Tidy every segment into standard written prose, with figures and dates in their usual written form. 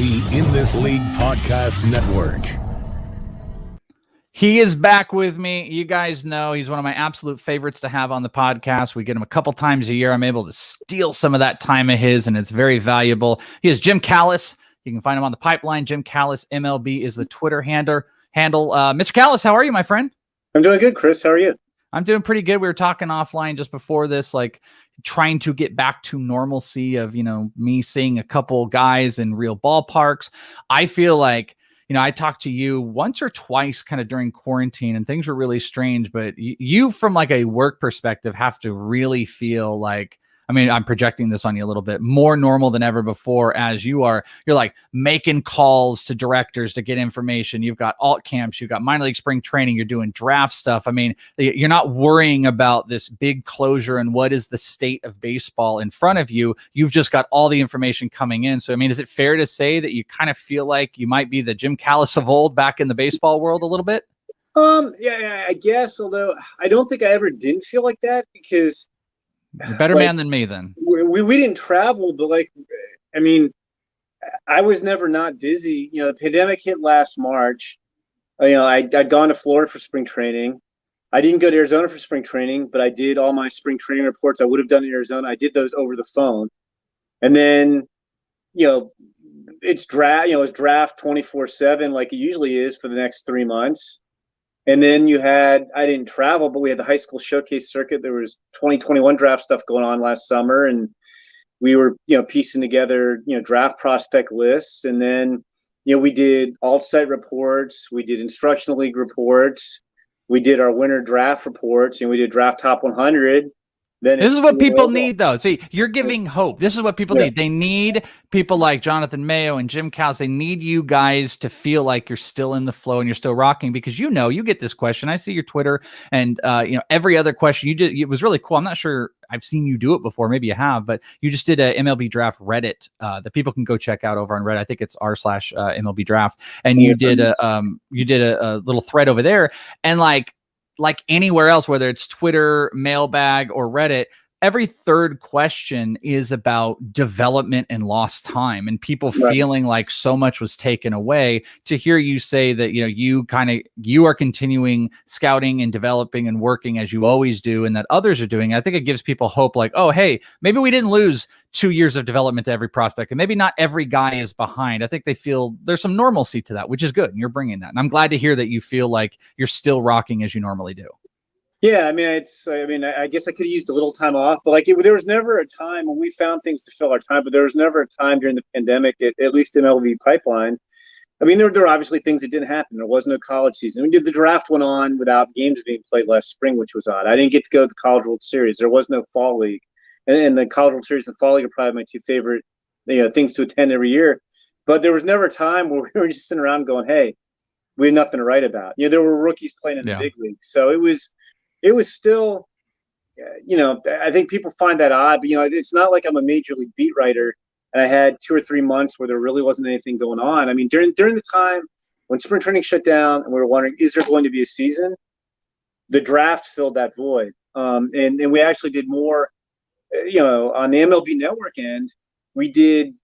the In This League Podcast Network. He is back with me. You guys know he's one of my absolute favorites to have on the podcast. We get him a couple times a year. I'm able to steal some of that time of his, and it's very valuable. He is Jim Callis. You can find him on the pipeline. Jim Callis, MLB is the Twitter handle. Mr. Callis, how are you, my friend? I'm doing good, Chris. How are you? I'm doing pretty good. We were talking offline just before this, like trying to get back to normalcy of, me seeing a couple guys in real ballparks. I feel like, I talked to you once or twice kind of during quarantine and things were really strange, but you from like a work perspective have to really feel like, I'm projecting this on you a little bit more normal than ever before, as you're like making calls to directors to get information. You've got alt camps, you've got minor league spring training, you're doing draft stuff. You're not worrying about this big closure and what is the state of baseball in front of you. You've just got all the information coming in. So, is it fair to say that you kind of feel like you might be the Jim Callis of old back in the baseball world a little bit? Yeah, I guess, although I don't think I ever didn't feel like that because you're a better man than me then. We didn't travel, but I was never not busy. The pandemic hit last March. I'd gone to Florida for spring training. I didn't go to Arizona for spring training, but I did all my spring training reports I would have done in Arizona. I did those over the phone. And then, it's draft, it's draft 24/7 like it usually is for the next 3 months. And then I didn't travel, but we had the high school showcase circuit. There was 2021 draft stuff going on last summer. And we were, piecing together, draft prospect lists. And then, we did alt-site reports. We did instructional league reports. We did our winter draft reports. And we did draft top 100. This is what people need, though. See, you're giving hope. This is what people need. They need people like Jonathan Mayo and Jim Callis. They need you guys to feel like you're still in the flow and you're still rocking because you get this question. I see your Twitter and every other question you did. It was really cool. I'm not sure I've seen you do it before. Maybe you have, but you just did a MLB draft Reddit that people can go check out over on Reddit. I think it's r/MLB draft, and you did a little thread over there, and like anywhere else, whether it's Twitter, mailbag, or Reddit, every third question is about development and lost time and people feeling like so much was taken away. To hear you say that, you are continuing scouting and developing and working as you always do and that others are doing, I think it gives people hope like, oh, hey, maybe we didn't lose 2 years of development to every prospect and maybe not every guy is behind. I think they feel there's some normalcy to that, which is good. And you're bringing that. And I'm glad to hear that you feel like you're still rocking as you normally do. Yeah, I guess I could have used a little time off, but there was never a time when we found things to fill our time, but there was never a time during the pandemic, at least in MLB pipeline. There were obviously things that didn't happen. There was no college season. We did the draft went on without games being played last spring, which was odd. I didn't get to go to the College World Series. There was no fall league, and the College World Series and fall league are probably my two favorite things to attend every year. But there was never a time where we were just sitting around going, "Hey, we had nothing to write about." There were rookies playing in the big leagues, so it was still, I think people find that odd, but, it's not like I'm a major league beat writer and I had 2 or 3 months where there really wasn't anything going on. During the time when spring training shut down and we were wondering, is there going to be a season? The draft filled that void. And we actually did more, on the MLB network end, we did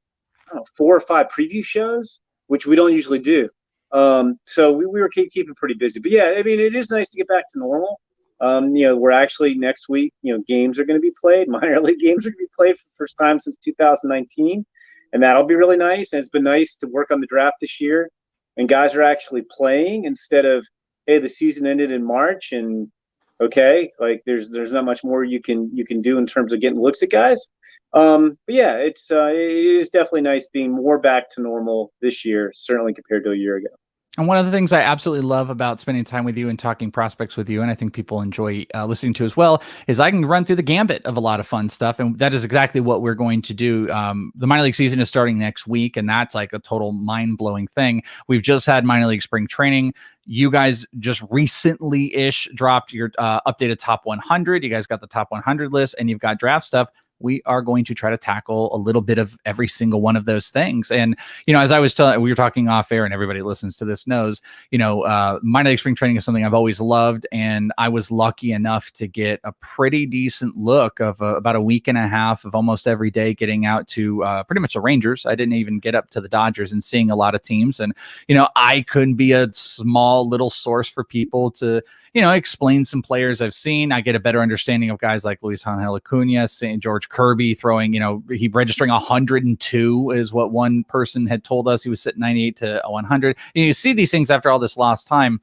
4 or 5 preview shows, which we don't usually do. So we were keeping pretty busy, but yeah, it is nice to get back to normal. We're actually next week, games are going to be played. Minor league games are going to be played for the first time since 2019. And that'll be really nice. And it's been nice to work on the draft this year. And guys are actually playing instead of, hey, the season ended in March and okay, like there's not much more you can do in terms of getting looks at guys. But yeah, it is definitely nice being more back to normal this year, certainly compared to a year ago. And one of the things I absolutely love about spending time with you and talking prospects with you, and I think people enjoy listening to as well, is I can run through the gambit of a lot of fun stuff. And that is exactly what we're going to do. The minor league season is starting next week, and that's like a total mind-blowing thing. We've just had minor league spring training. You guys just recently-ish dropped your updated top 100. You guys got the top 100 list, and you've got draft stuff. we are going to try to tackle a little bit of every single one of those things. And, you know, as I was telling, we were talking off air, and everybody who listens to this knows, you know, minor league spring training is something I've always loved. And I was lucky enough to get a pretty decent look of about a week and a half of almost every day getting out to pretty much the Rangers. I didn't even get up to the Dodgers and seeing a lot of teams. And, you know, I couldn't be a small little source for people to, you know, explain some players I've seen. I get a better understanding of guys like Luis Angel Acuna, St. George Kirby throwing, you know, he registering 102 is what one person had told us. He was sitting 98 to 100. And you see these things after all this lost time.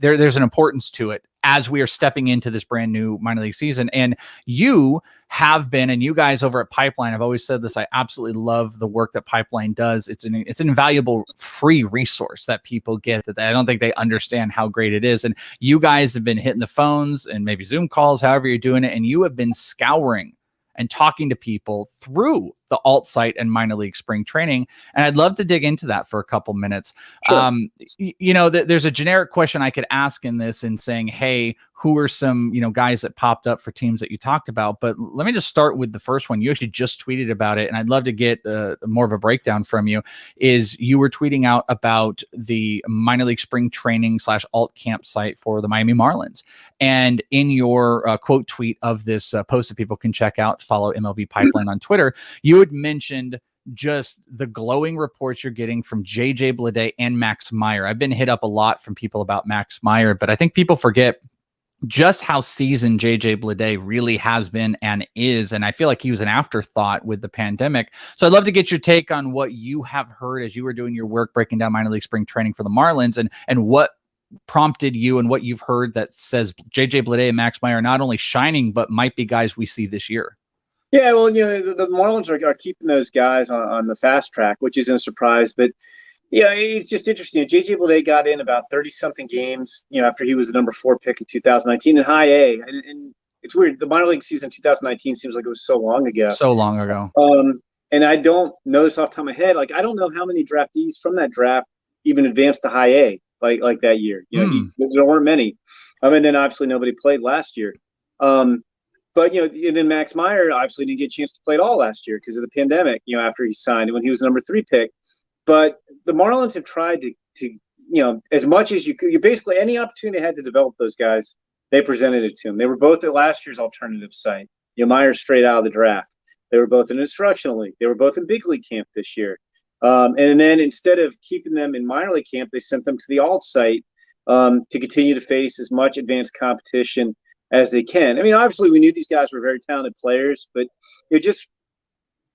There's an importance to it as we are stepping into this brand new minor league season. And you have been, and you guys over at Pipeline, I've always said this, I absolutely love the work that Pipeline does. It's an invaluable free resource that people get that I don't think they understand how great it is. And you guys have been hitting the phones and maybe Zoom calls, however you're doing it, and you have been scouring and talking to people through the alt site and minor league spring training. And I'd love to dig into that for a couple minutes. Sure. You know, there's a generic question I could ask in this and saying, hey, who are some, you know, guys that popped up for teams that you talked about? But let me just start with the first one. You actually just tweeted about it, and I'd love to get more of a breakdown from you. Is you were tweeting out about the minor league spring training / alt camp site for the Miami Marlins. And in your quote tweet of this post that people can check out, follow MLB Pipeline on Twitter, you had mentioned just the glowing reports you're getting from JJ Bleday and Max Meyer. I've been hit up a lot from people about Max Meyer, but I think people forget just how seasoned JJ Bleday really has been and is. And I feel like he was an afterthought with the pandemic. So I'd love to get your take on what you have heard as you were doing your work breaking down minor league spring training for the Marlins, and what prompted you and what you've heard that says JJ Bleday and Max Meyer are not only shining, but might be guys we see this year. Yeah, well, you know, the Marlins are keeping those guys on the fast track, which isn't a surprise. But, yeah, it's just interesting. JJ Bleday got in about 30-something games, you know, after he was the number 4 pick in 2019 in high A. And it's weird. The minor league season 2019 seems like it was so long ago. So long ago. And I don't notice off the top of my head, like, I don't know how many draftees from that draft even advanced to high A like that year. You know, there weren't many. And then obviously nobody played last year. But, you know, and then Max Meyer obviously didn't get a chance to play at all last year because of the pandemic, you know, after he signed when he was the number 3 pick. But the Marlins have tried to you know, as much as you could, you basically any opportunity they had to develop those guys, they presented it to them. They were both at last year's alternative site. You know, Meyer straight out of the draft. They were both in instructional league. They were both in big league camp this year. And then instead of keeping them in minor league camp, they sent them to the alt site to continue to face as much advanced competition as they can. I mean, obviously, we knew these guys were very talented players, but you know, just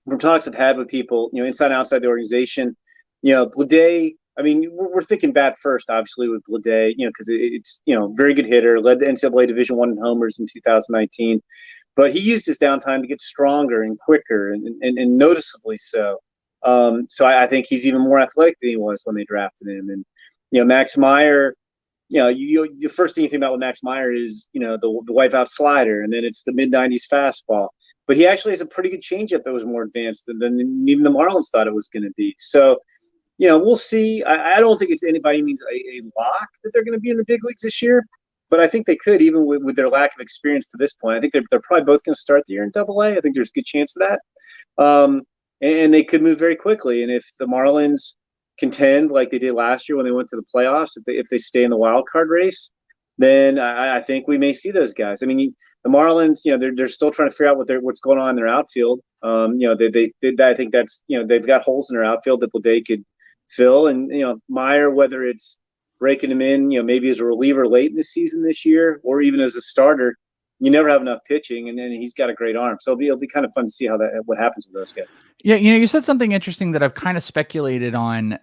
from talks I've had with people, you know, inside and outside the organization, you know, Bleday, I mean, we're thinking bat first, obviously, with Bleday, you know, because it's, you know, very good hitter, led the NCAA Division I in homers in 2019. But he used his downtime to get stronger and quicker and noticeably so. So I think he's even more athletic than he was when they drafted him. And, you know, Max Meyer, you know, the first thing you think about with Max Meyer is, you know, the wipeout slider, and then it's the mid-90s fastball. But he actually has a pretty good changeup that was more advanced than even the Marlins thought it was going to be. So, you know, we'll see. I don't think it's anybody means a lock that they're going to be in the big leagues this year, but I think they could, even with their lack of experience to this point. I think they're probably both going to start the year in Double-A. I think there's a good chance of that. And they could move very quickly. And if the Marlins contend like they did last year when they went to the playoffs, if they stay in the wild card race, then I think we may see those guys. I mean, the Marlins, you know, they're still trying to figure out what's going on in their outfield. You know, they I think that's, you know, they've got holes in their outfield that Bleday could fill. And, you know, Meyer, whether it's breaking him in, you know, maybe as a reliever late in the season this year, or even as a starter, you never have enough pitching, and then he's got a great arm. So it'll be kind of fun to see what happens with those guys. Yeah, you know, you said something interesting that I've kind of speculated on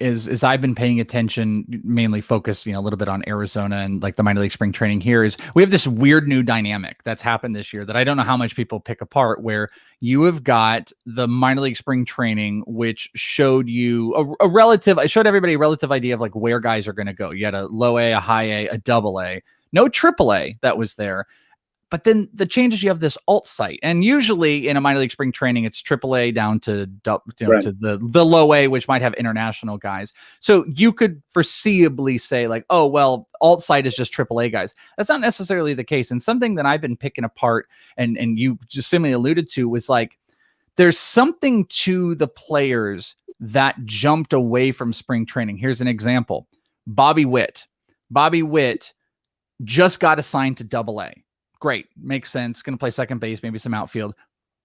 is I've been paying attention, mainly focused, you know, a little bit on Arizona and like the minor league spring training here, is we have this weird new dynamic that's happened this year that I don't know how much people pick apart, where you have got the minor league spring training, which showed you it showed everybody a relative idea of like where guys are going to go. You had a low A, a high A, a double A, no triple A that was there. But then the changes, you have this alt site, and usually in a minor league spring training, it's AAA down to Right. to the low A, which might have international guys. So you could foreseeably say like, oh well, alt site is just AAA guys. That's not necessarily the case. And something that I've been picking apart, and you just simply alluded to, was like, there's something to the players that jumped away from spring training. Here's an example: Bobby Witt. Bobby Witt just got assigned to AA. Great. Makes sense. Going to play second base, maybe some outfield.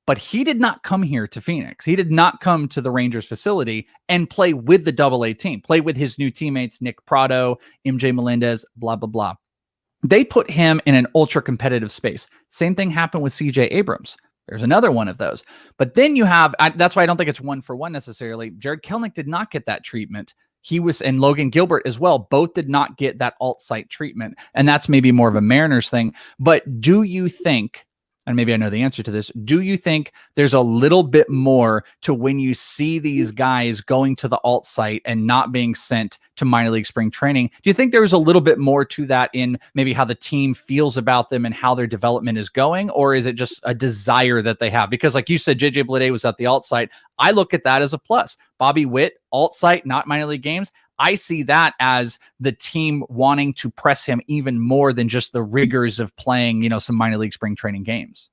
But he did not come here to Phoenix. He did not come to the Rangers facility and play with the AA team, play with his new teammates, Nick Prado, MJ Melendez, blah, blah, blah. They put him in an ultra competitive space. Same thing happened with CJ Abrams. There's another one of those. But then you have, that's why I don't think it's 1-for-1 necessarily. Jared Kelenic did not get that treatment. He was, and Logan Gilbert as well, both did not get that alt site treatment. And that's maybe more of a Mariners thing. But do you think, and maybe I know the answer to this, do you think there's a little bit more to when you see these guys going to the alt site and not being sent to minor league spring training? Do you think there's a little bit more to that in maybe how the team feels about them and how their development is going? Or is it just a desire that they have? Because like you said, JJ Bleday was at the alt site. I look at that as a plus. Bobby Witt, alt site, not minor league games. I see that as the team wanting to press him even more than just the rigors of playing, you know, some minor league spring training games.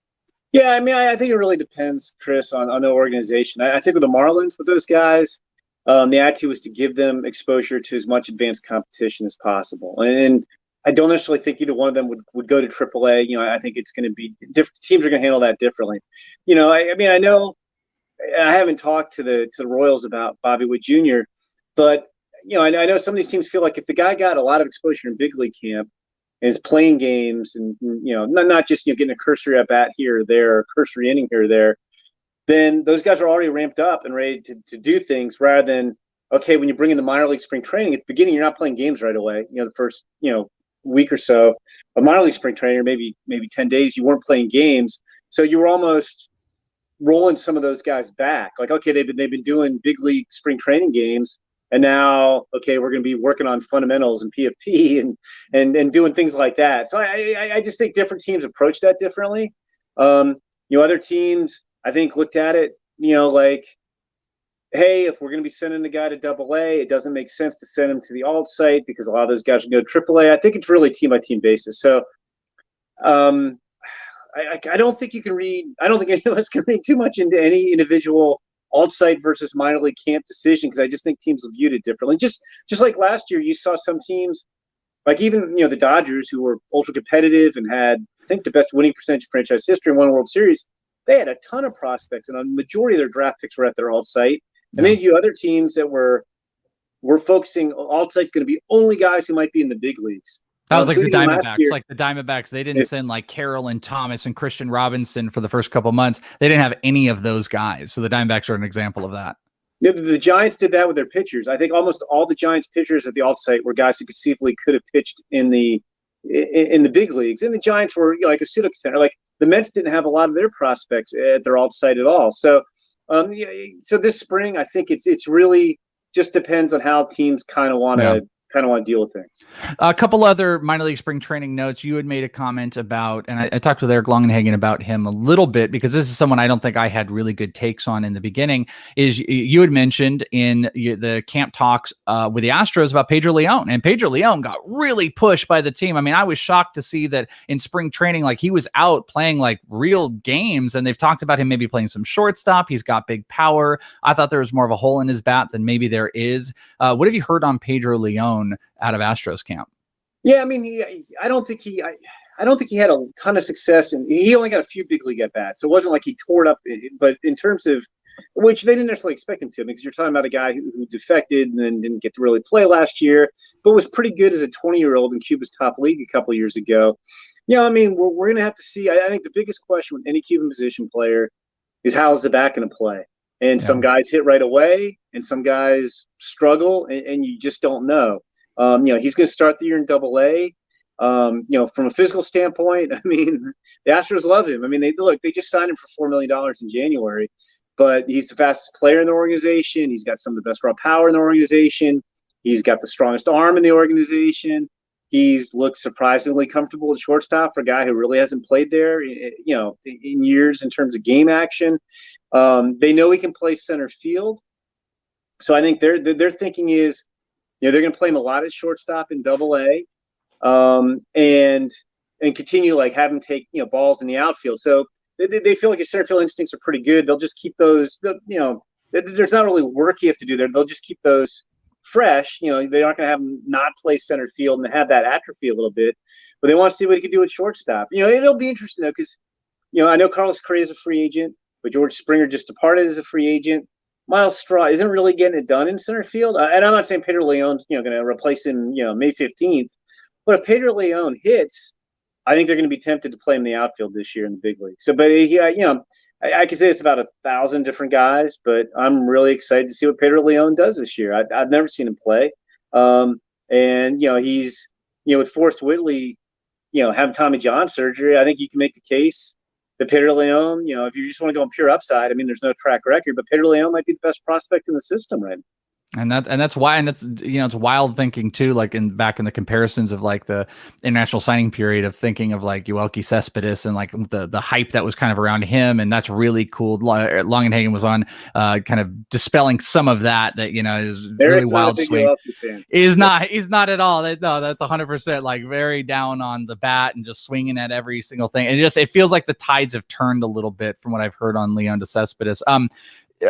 Yeah, I mean, I think it really depends, Chris, on the organization. I think with the Marlins, with those guys, the attitude was to give them exposure to as much advanced competition as possible. And I don't necessarily think either one of them would go to AAA. You know, I think it's going to be different. Teams are going to handle that differently. You know, I mean, I know I haven't talked to the Royals about Bobby Witt Jr., but you know, I know some of these teams feel like if the guy got a lot of exposure in big league camp and is playing games and, you know, not just, you know, getting a cursory at bat here or there, or cursory inning here or there, then those guys are already ramped up and ready to do things, rather than, okay, when you bring in the minor league spring training, at the beginning, you're not playing games right away. You know, the first, you know, week or so of minor league spring training, or maybe 10 days, you weren't playing games. So you were almost rolling some of those guys back. Like, okay, they've been doing big league spring training games. And now, okay, we're going to be working on fundamentals and PFP and doing things like that. So I just think different teams approach that differently. You know, other teams, I think, looked at it, you know, like, hey, if we're going to be sending the guy to AA, it doesn't make sense to send him to the alt site because a lot of those guys can go to AAA. I think it's really team by team basis. So I don't think you can read. I don't think any of us can read too much into any individual alt-site versus minor league camp decision, because I just think teams have viewed it differently. Just like last year, you saw some teams, like even, you know, the Dodgers, who were ultra competitive and had, I think, the best winning percentage in franchise history and won a World Series. They had a ton of prospects, and a majority of their draft picks were at their alt-site. And then you other teams that were focusing, alt-site's going to be only guys who might be in the big leagues. That was like the Diamondbacks. They didn't send like Carroll and Thomas and Christian Robinson for the first couple of months. They didn't have any of those guys. So the Diamondbacks are an example of that. The Giants did that with their pitchers. I think almost all the Giants pitchers at the alt site were guys who conceivably could have pitched in the big leagues. And the Giants were, you know, like a pseudo contender. Like the Mets didn't have a lot of their prospects at their alt site at all. So, so this spring, I think it's really just depends on how teams kind of want to deal with things. A couple other minor league spring training notes. You had made a comment about, and I talked with Eric Longenhagen about him a little bit, because this is someone I don't think I had really good takes on in the beginning. Is you had mentioned in the camp talks with the Astros about Pedro Leon, and Pedro Leon got really pushed by the team. I mean, I was shocked to see that in spring training, like he was out playing like real games, and they've talked about him maybe playing some shortstop. He's got big power. I thought there was more of a hole in his bat than maybe there is. What have you heard on Pedro Leon out of Astros camp? Yeah, I mean, I don't think he had a ton of success, and he only got a few big league at bats. So it wasn't like he tore it up. But in terms of which they didn't necessarily expect him to, because you're talking about a guy who defected and then didn't get to really play last year, but was pretty good as a 20-year-old in Cuba's top league a couple of years ago. Yeah, I mean, we're going to have to see. I think the biggest question with any Cuban position player is how's the bat going to play. And some guys hit right away, and some guys struggle, and you just don't know. You know, he's going to start the year in AA. You know, from a physical standpoint, I mean, the Astros love him. I mean, they just signed him for $4 million in January, but he's the fastest player in the organization. He's got some of the best raw power in the organization. He's got the strongest arm in the organization. He's looked surprisingly comfortable at shortstop for a guy who really hasn't played there, in years in terms of game action. They know he can play center field, so I think their thinking is, they're going to play him a lot at shortstop in Double-A, and continue like have him take balls in the outfield. So they feel like his center field instincts are pretty good. They'll just keep those. There's not really work he has to do there. They'll just keep those fresh. They're not going to have him not play center field and have that atrophy a little bit, but they want to see what he can do at shortstop. It'll be interesting though, because I know Carlos Correa is a free agent, but George Springer just departed as a free agent. Miles Straw isn't really getting it done in center field, and I'm not saying Pedro Leon's going to replace him May 15th, but if Pedro Leon hits, I think they're going to be tempted to play him in the outfield this year in the big league. So, but I could say it's about 1,000 different guys, but I'm really excited to see what Pedro Leon does this year. I've never seen him play. And he's, with Forrest Whitley, having Tommy John surgery, I think you can make the case that Pedro Leon, if you just want to go on pure upside, I mean, there's no track record, but Pedro Leon might be the best prospect in the system right now. And that's why, and that's, it's wild thinking too, like back in the comparisons of like the international signing period of thinking of like Yoelqui Cespedes and like the hype that was kind of around him. And that's really cool. Longenhagen was on kind of dispelling some of that is really wild swing. He's not at all. No, that's 100% like very down on the bat and just swinging at every single thing. And it feels like the tides have turned a little bit from what I've heard on Leon de Cespedes.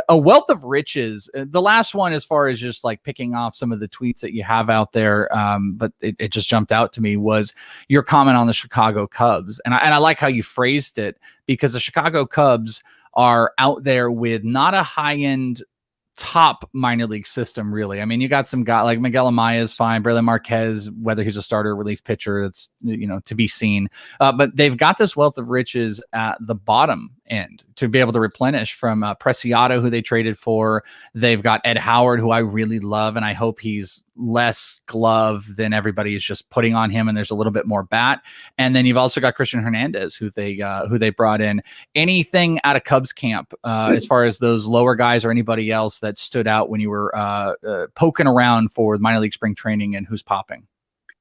A wealth of riches. The last one, as far as just like picking off some of the tweets that you have out there, but it just jumped out to me, was your comment on the Chicago Cubs. And I like how you phrased it, because the Chicago Cubs are out there with not a high-end top minor league system, really. I mean, you got some guy like Miguel Amaya is fine, Braylon Marquez, whether he's a starter or relief pitcher, it's to be seen. But they've got this wealth of riches at the bottom end to be able to replenish, from Preciado, who they traded for. They've got Ed Howard, who I really love, and I hope he's less glove than everybody is just putting on him, and there's a little bit more bat. And then you've also got Christian Hernandez, who they brought in. Anything out of Cubs camp as far as those lower guys or anybody else that stood out when you were poking around for minor league spring training, and who's popping?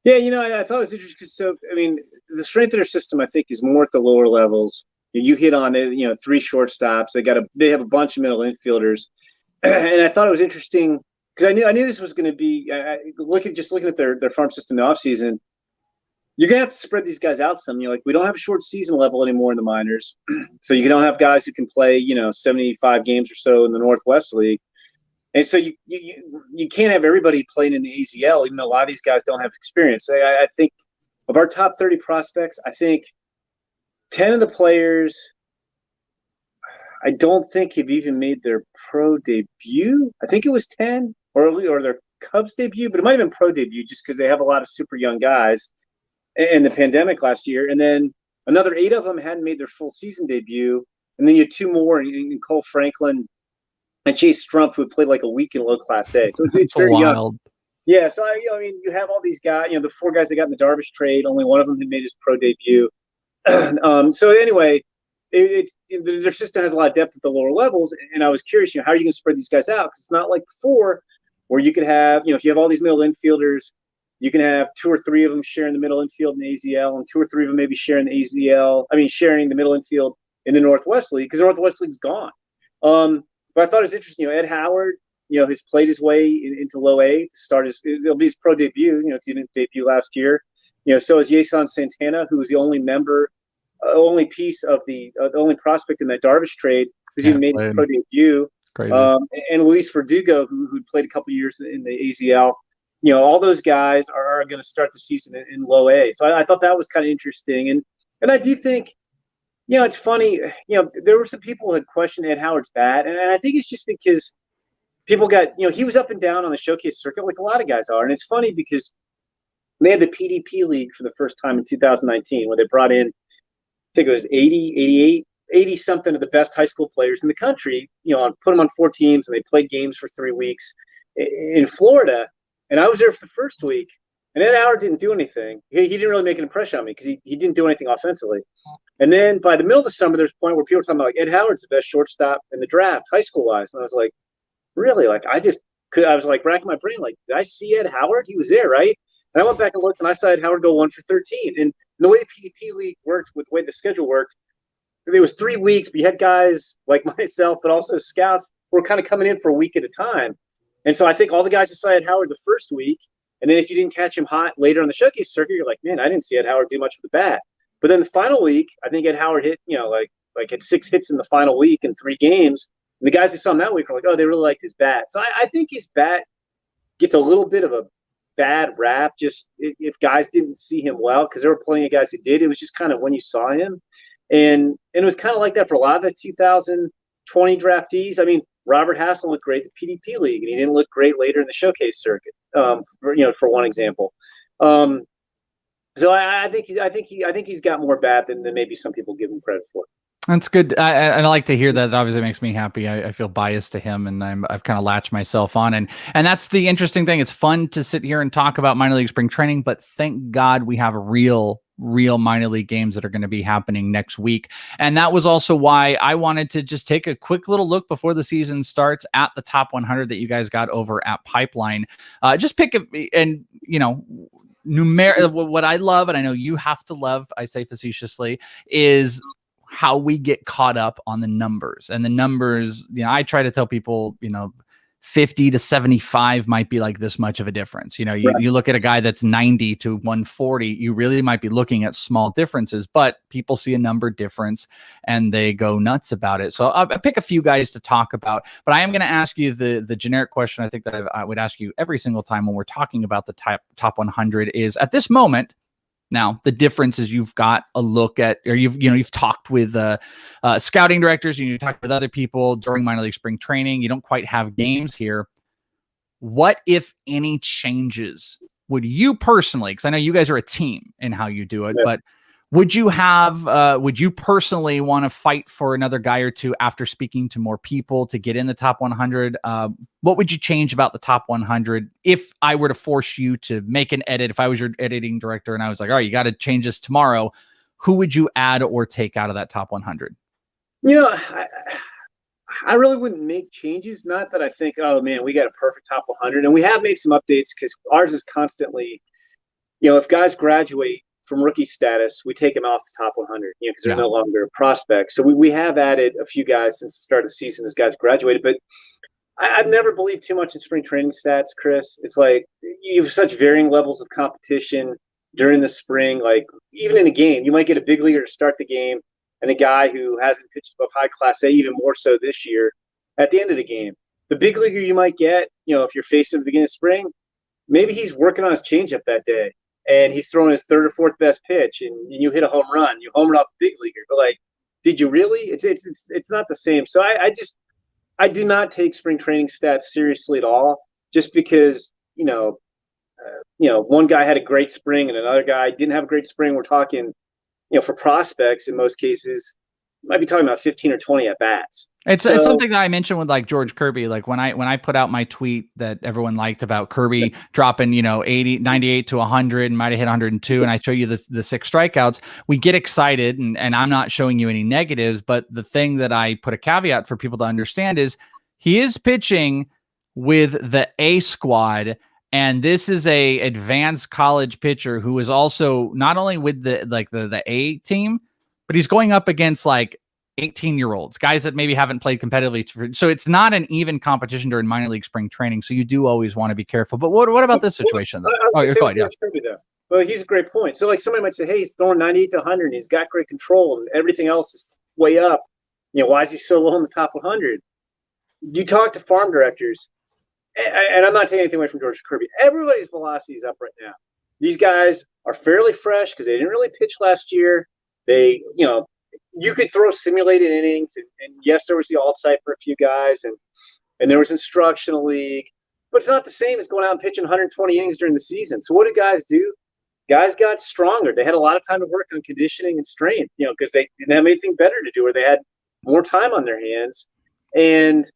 Yeah, I thought it was interesting because, the strength of their system, I think, is more at the lower levels. You hit on it, 3 shortstops. They have a bunch of middle infielders, and I thought it was interesting because I knew this was going to be. Looking at their farm system in the offseason, you're gonna have to spread these guys out some. We don't have a short season level anymore in the minors, so you don't have guys who can play 75 games or so in the Northwest League, and so you can't have everybody playing in the AZL, even though a lot of these guys don't have experience. I think of our top 30 prospects, I think 10 of the players, I don't think have even made their pro debut. I think it was 10 or their Cubs debut, but it might have been pro debut just because they have a lot of super young guys in the pandemic last year. And then another 8 of them hadn't made their full season debut. And then you had 2 more in Cole Franklin and Chase Strumpf, who had played like a week in low class A. So it's very wild. Young. Yeah. So, you have all these guys, the 4 guys that got in the Darvish trade, only one of them had made his pro debut. So anyway, their system has a lot of depth at the lower levels, and I was curious, how are you going to spread these guys out? Because it's not like before, where you could have, if you have all these middle infielders, you can have 2 or 3 of them sharing the middle infield in the AZL, and 2 or 3 of them maybe sharing the sharing the middle infield in the Northwest League, because the Northwest League's gone. But I thought it was interesting. Ed Howard, has played his way into low A to start it'll be his pro debut. Because he didn't debut last year. So is Yeson Santana, who was the only only piece of the only prospect in that Darvish trade who's even made his pro debut. And Luis Verdugo, who played a couple years in the AZL. All those guys are going to start the season in low A. So I thought that was kind of interesting. And I do think, it's funny, there were some people who had questioned Ed Howard's bat. And I think it's just because people got, he was up and down on the showcase circuit like a lot of guys are. And it's funny because they had the PDP League for the first time in 2019, where they brought in, I think it was 80 something of the best high school players in the country, put them on 4 teams, and they played games for 3 weeks in Florida. And I was there for the first week, and Ed Howard didn't do anything. He didn't really make an impression on me because he didn't do anything offensively. And then by the middle of the summer, there's a point where people were talking about, like, Ed Howard's the best shortstop in the draft, high school wise. And I was like, really? Like, I just I was like racking my brain, like, did I see Ed Howard? He was there, right? And I went back and looked, and I saw Ed Howard go 1 for 13. And the way the PDP league worked, with the way the schedule worked, there was 3 weeks, but you had guys like myself, but also scouts who were kind of coming in for a week at a time. And so I think all the guys who saw Ed Howard the first week, and then if you didn't catch him hot later on the showcase circuit, you're like, man, I didn't see Ed Howard do much with the bat. But then the final week, I think Ed Howard hit, like had 6 hits in the final week in 3 games. And the guys who saw him that week were like, oh, they really liked his bat. So I think his bat gets a little bit of a bad rap just if guys didn't see him well, because there were plenty of guys who did. It was just kind of when you saw him. And it was kind of like that for a lot of the 2020 draftees. I mean, Robert Hassel looked great at the PDP league, and he didn't look great later in the showcase circuit. For one example. So I think he's got more bat than maybe some people give him credit for. That's good. I like to hear that. It obviously makes me happy. I feel biased to him, and I've kind of latched myself on. And that's the interesting thing. It's fun to sit here and talk about minor league spring training, but thank God we have real minor league games that are going to be happening next week. And that was also why I wanted to just take a quick little look before the season starts at the top 100 that you guys got over at Pipeline. Just pick and what I love, and I know you have to love, I say facetiously, is how we get caught up on the numbers. And the numbers, I try to tell people, 50 to 75 might be like this much of a difference. You look at a guy that's 90 to 140, you really might be looking at small differences, but people see a number difference and they go nuts about it. So I'll pick a few guys to talk about, but I am going to ask you the generic question I think that I would ask you every single time when we're talking about the top 100 is, at this moment, now, the difference is you've got a look at, or you've talked with scouting directors, you've talked with other people during minor league spring training. You don't quite have games here. What, if any, changes would you personally, because I know you guys are a team in how you do it, but would you personally want to fight for another guy or two after speaking to more people to get in the top 100? What would you change about the top 100 if I were to force you to make an edit? If I was your editing director and I was like, all right, you got to change this tomorrow, who would you add or take out of that top 100? I really wouldn't make changes. Not that I think, oh man, we got a perfect top 100. And we have made some updates because ours is constantly, if guys graduate from rookie status, we take them off the top 100, because they're no longer prospects. So we have added a few guys since the start of the season as guys graduated. But I've never believed too much in spring training stats, Chris. It's like you have such varying levels of competition during the spring. Like even in a game, you might get a big leaguer to start the game and a guy who hasn't pitched above high class A, even more so this year, at the end of the game. The big leaguer you might get, if you're facing at the beginning of spring, maybe he's working on his changeup that day, and he's throwing his 3rd or 4th best pitch, and you hit a home run. You homered off the big leaguer. But like, did you really? It's not the same. So I do not take spring training stats seriously at all, just because one guy had a great spring and another guy didn't have a great spring. We're talking, for prospects in most cases, might be talking about 15 or 20 at bats. It's something that I mentioned with like George Kirby. Like when I put out my tweet that everyone liked about Kirby dropping, 98 to 100 and might've hit 102. And I show you the 6 strikeouts, we get excited, and I'm not showing you any negatives, but the thing that I put a caveat for people to understand is he is pitching with the A squad. And this is a advanced college pitcher who is also not only with the A team, but he's going up against like 18-year-olds, guys that maybe haven't played competitively. So it's not an even competition during minor league spring training. So you do always want to be careful. But what about this situation, though? You're fine, yeah. Well, he's a great point. So like somebody might say, hey, he's throwing 98 to 100 and he's got great control and everything else is way up. Why is he so low in the top 100? You talk to farm directors, and I'm not taking anything away from George Kirby. Everybody's velocity is up right now. These guys are fairly fresh because they didn't really pitch last year. They, you could throw simulated innings, and yes, there was the alt site for a few guys, and there was instructional league, but it's not the same as going out and pitching 120 innings during the season. So what did guys do? Guys got stronger. They had a lot of time to work on conditioning and strength, because they didn't have anything better to do, or they had more time on their hands. And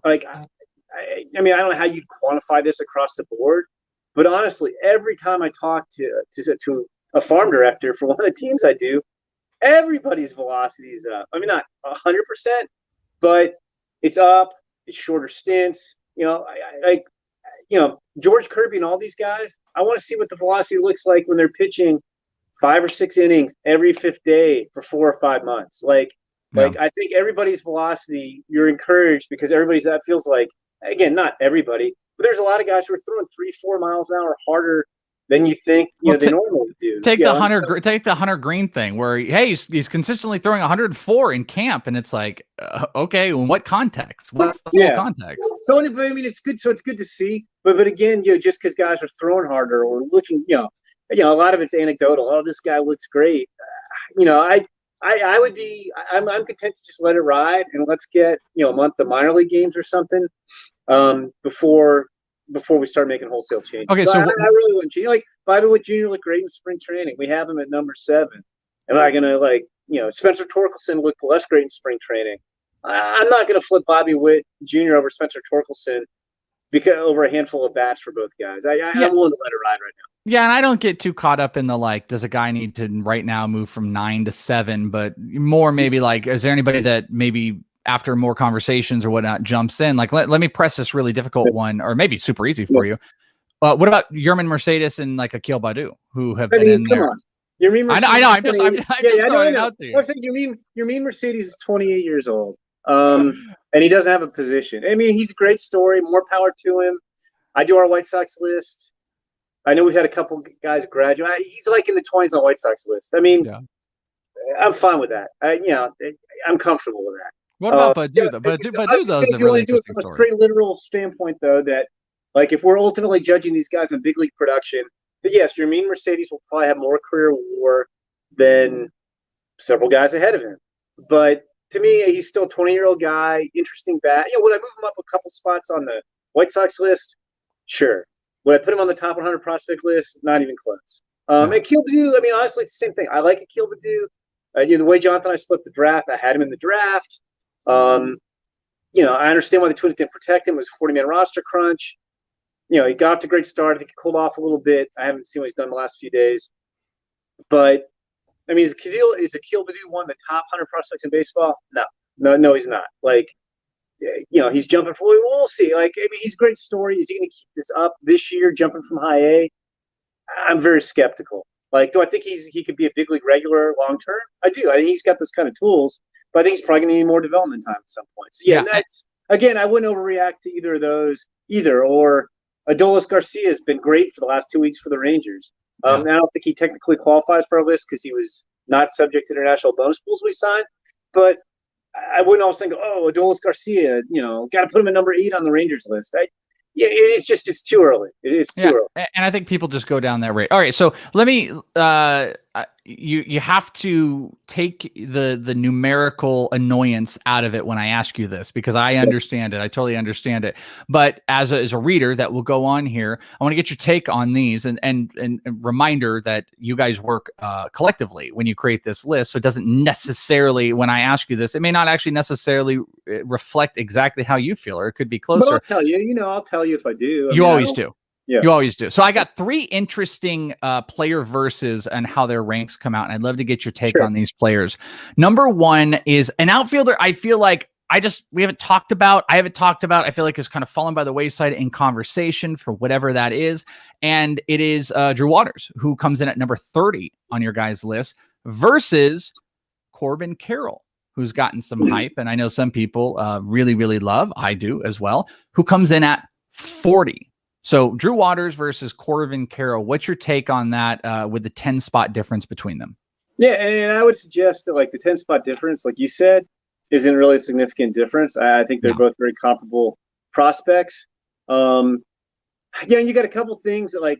like, I mean, I don't know how you'd quantify this across the board, but honestly, every time I talk to a farm director for one of the teams I do, everybody's velocity is up. I mean, not 100%, but it's up. It's shorter stints. George Kirby and all these guys, I want to see what the velocity looks like when they're pitching 5 or 6 innings every 5th day for 4 or 5 months. Like I think everybody's velocity, you're encouraged because that feels like, again, not everybody, but there's a lot of guys who are throwing 3-4 miles an hour harder than you think they normally do. Take the Hunter Green thing where he's consistently throwing 104 in camp, and it's like, okay, in what context? What's the full context? So I mean, it's good. So it's good to see, but again, just because guys are throwing harder or looking, a lot of it's anecdotal. Oh, this guy looks great. I would be. I'm content to just let it ride, and let's get a month of minor league games or something before we start making wholesale changes. Okay, so I really wouldn't change. Like Bobby Witt Jr. looked great in spring training. We have him at number 7. Am I gonna Spencer Torkelson looked less great in spring training? I'm not gonna flip Bobby Witt Jr. over Spencer Torkelson because over a handful of bats for both guys. I'm willing to let it ride right now. Yeah, and I don't get too caught up in the does a guy need to right now move from 9 to 7, but more maybe is there anybody that maybe after more conversations or whatnot jumps in? Let me press this really difficult one, or maybe super easy for you. What about Yermin Mercedes and Akil Baddoo, who have been in there? On. Yermin Mercedes, I know. I'm just throwing it out there. I think Yermin Mercedes is 28 years old, and he doesn't have a position. I mean, he's a great story. More power to him. I do our White Sox list. I know we've had a couple guys graduate. He's in the 20s on White Sox list. I mean, I'm fine with that. I'm comfortable with that. What about Baddoo? Baddoo though is a really interesting story. From a straight literal standpoint, though, that if we're ultimately judging these guys on big league production, that yes, Yermin Mercedes will probably have more career WAR than several guys ahead of him. But to me, he's still a 20-year-old guy, interesting bat. Would I move him up a couple spots on the White Sox list? Sure. Would I put him on the top 100 prospect list? Not even close. Akil Baddoo, I mean, honestly, it's the same thing. I like Akil Baddoo. The way Jonathan and I split the draft, I had him in the draft. I understand why the Twins didn't protect him. It was a 40-man roster crunch. He got off to a great start. I think he cooled off a little bit. I haven't seen what he's done the last few days. But, I mean, is Akil Baddoo one of the top 100 prospects in baseball? No, he's not. He's jumping for – we'll see. He's a great story. Is he going to keep this up this year, jumping from high A? I'm very skeptical. Do I think he could be a big league regular long term? I do. I think he's got those kind of tools. But I think he's probably going to need more development time at some point. So, that's again, I wouldn't overreact to either of those either. Or Adolis Garcia has been great for the last 2 weeks for the Rangers. I don't think he technically qualifies for our list because he was not subject to international bonus pools we signed. But I wouldn't always think, Adolis Garcia, got to put him at number 8 on the Rangers list. It's too early. It's too early. And I think people just go down that rate. All right, so let me you have to take the numerical annoyance out of it when I ask you this, because I understand it. I totally understand it. But as a reader that will go on here, I want to get your take on these and reminder that you guys work collectively when you create this list. So it doesn't necessarily, when I ask you this, it may not actually necessarily reflect exactly how you feel, or it could be closer. But I'll tell you, I'll tell you if I do. You always do. Yeah. You always do. So I got 3 interesting player verses and how their ranks come out. And I'd love to get your take on these players. Number 1 is an outfielder I feel like I haven't talked about. I feel like it's kind of fallen by the wayside in conversation for whatever that is. And it is Drew Waters, who comes in at number 30 on your guys' list, versus Corbin Carroll, who's gotten some hype. And I know some people really, really love, I do as well, who comes in at 40. So Drew Waters versus Corvin Carroll. What's your take on that with the 10-spot difference between them? Yeah, and I would suggest that the 10-spot difference, like you said, isn't really a significant difference. I think they're both very comparable prospects. And you got a couple things that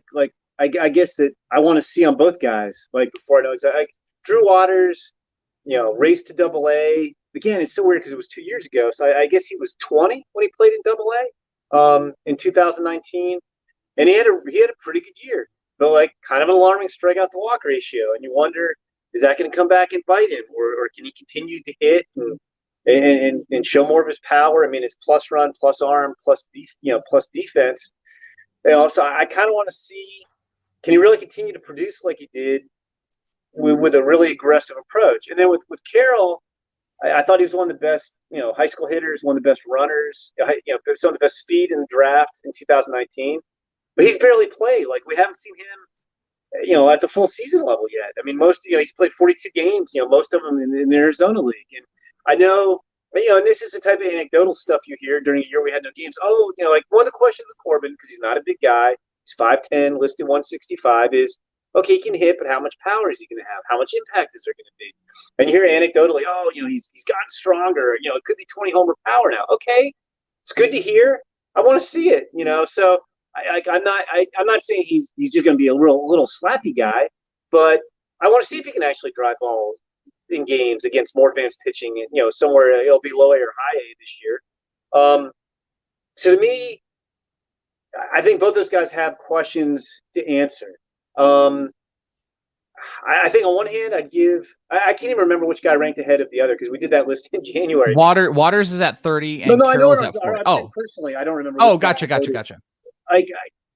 I guess that I want to see on both guys. Before I know exactly, Drew Waters, raced to Double-A. Again, it's so weird because it was 2 years ago. So I guess he was 20 when he played in Double-A. In 2019, and he had a pretty good year, but kind of an alarming strikeout to walk ratio, and you wonder, is that going to come back and bite him, or can he continue to hit and show more of his power? I mean, it's plus run, plus arm, plus defense. So I kind of want to see, can he really continue to produce like he did with a really aggressive approach? And then with Carroll, I thought he was one of the best, high school hitters, one of the best runners, some of the best speed in the draft in 2019. But he's barely played. Like, we haven't seen him, at the full season level yet. I mean, he's played 42 games, most of them in the Arizona League. And I know, and this is the type of anecdotal stuff you hear during a year we had no games. Oh, like one of the questions with Corvin, because he's not a big guy, he's 5'10", listed 165, is, okay, he can hit, but how much power is he going to have? How much impact is there going to be? And you hear anecdotally, oh, he's gotten stronger. It could be 20 homer power now. Okay, it's good to hear. I want to see it. So I'm not saying he's just going to be a little slappy guy, but I want to see if he can actually drive balls in games against more advanced pitching, and somewhere it'll be low A or high A this year. So to me, I think both those guys have questions to answer. I think on one hand, I can't even remember which guy ranked ahead of the other because we did that list in January. Waters is at 30 and Carroll's at 40. Personally, I don't remember. Oh, gotcha. I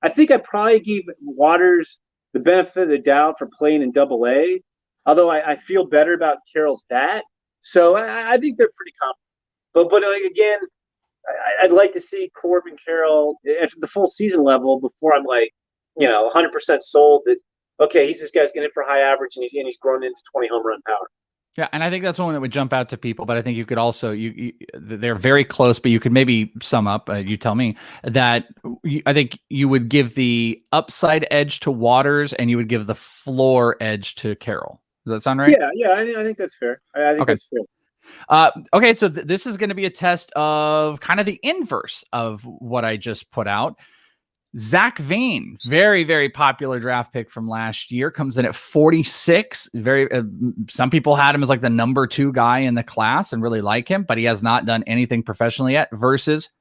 think I probably gave Waters the benefit of the doubt for playing in Double-A, although I feel better about Carroll's bat. So I think they're pretty competent. But again, I'd like to see Corvin, Carroll at the full season level before I'm 100% sold that, okay, this guy's going to hit for high average and he's grown into 20 home run power. Yeah, and I think that's one that would jump out to people, but I think you could also, they're very close, but you could maybe sum up, you tell me, that I think you would give the upside edge to Waters and you would give the floor edge to Carroll. Does that sound right? Yeah, I think that's fair. I think that's fair. Okay, so this is going to be a test of kind of the inverse of what I just put out. Zach Vane, very, very popular draft pick from last year, comes in at 46. Some people had him as like the number 2 guy in the class and really like him, but he has not done anything professionally yet, versus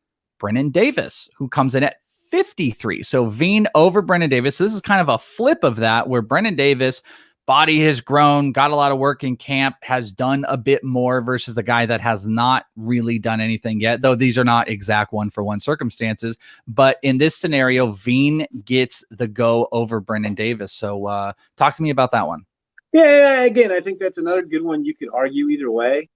Brennan Davis, who comes in at 53. So Vane over Brennan Davis. This is kind of a flip of that, where Brennan Davis, body has grown, got a lot of work in camp, has done a bit more, versus the guy that has not really done anything yet, though these are not exact one-for-one circumstances. But in this scenario, Vane gets the go over Brennan Davis. So talk to me about that one. Yeah, again, I think that's another good one. You could argue either way.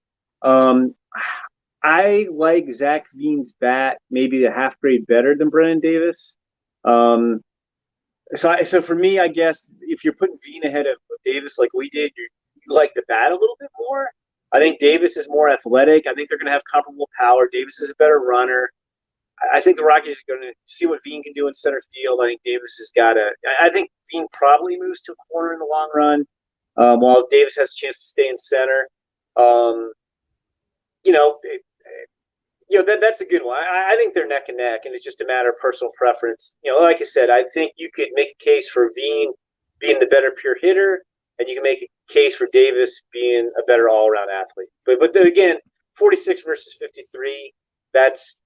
I like Zach Vane's bat maybe a half grade better than Brennan Davis. So for me, I guess if you're putting Vane ahead of Davis like we did, you like the bat a little bit more. I think Davis is more athletic. I think they're going to have comparable power. Davis is a better runner. I think the Rockies are going to see what Vane can do in center field. I think Davis has got to – I think Vane probably moves to a corner in the long run, while Davis has a chance to stay in center. That's a good one. I think they're neck and neck, and it's just a matter of personal preference. Like I said, I think you could make a case for Vane being the better pure hitter, and you can make a case for Davis being a better all-around athlete. But again, 46 versus 53, it's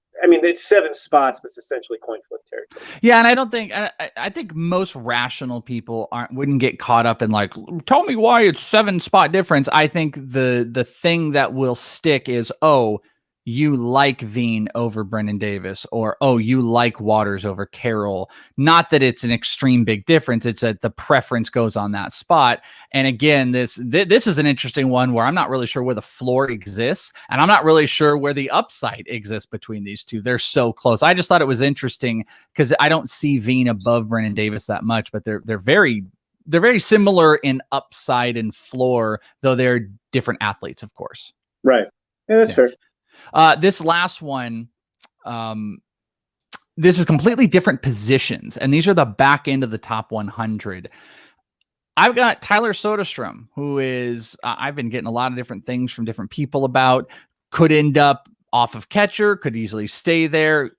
7 spots, but it's essentially coin flip territory. Yeah, and I don't think I think most rational people wouldn't get caught up in like, tell me why it's 7 spot difference. I think the thing that will stick is, oh, you like Vane over Brennan Davis, or, oh, you like Waters over Carroll. Not that it's an extreme big difference. It's that the preference goes on that spot. And again, this is an interesting one where I'm not really sure where the floor exists, and I'm not really sure where the upside exists between these two. They're so close. I just thought it was interesting because I don't see Vane above Brennan Davis that much, but they're very similar in upside and floor, though they're different athletes, of course. Right. Yeah, that's fair. This last one, this is completely different positions, and these are the back end of the top 100. I've got Tyler Sodastream, who is, I've been getting a lot of different things from different people about, could end up off of catcher, could easily stay there,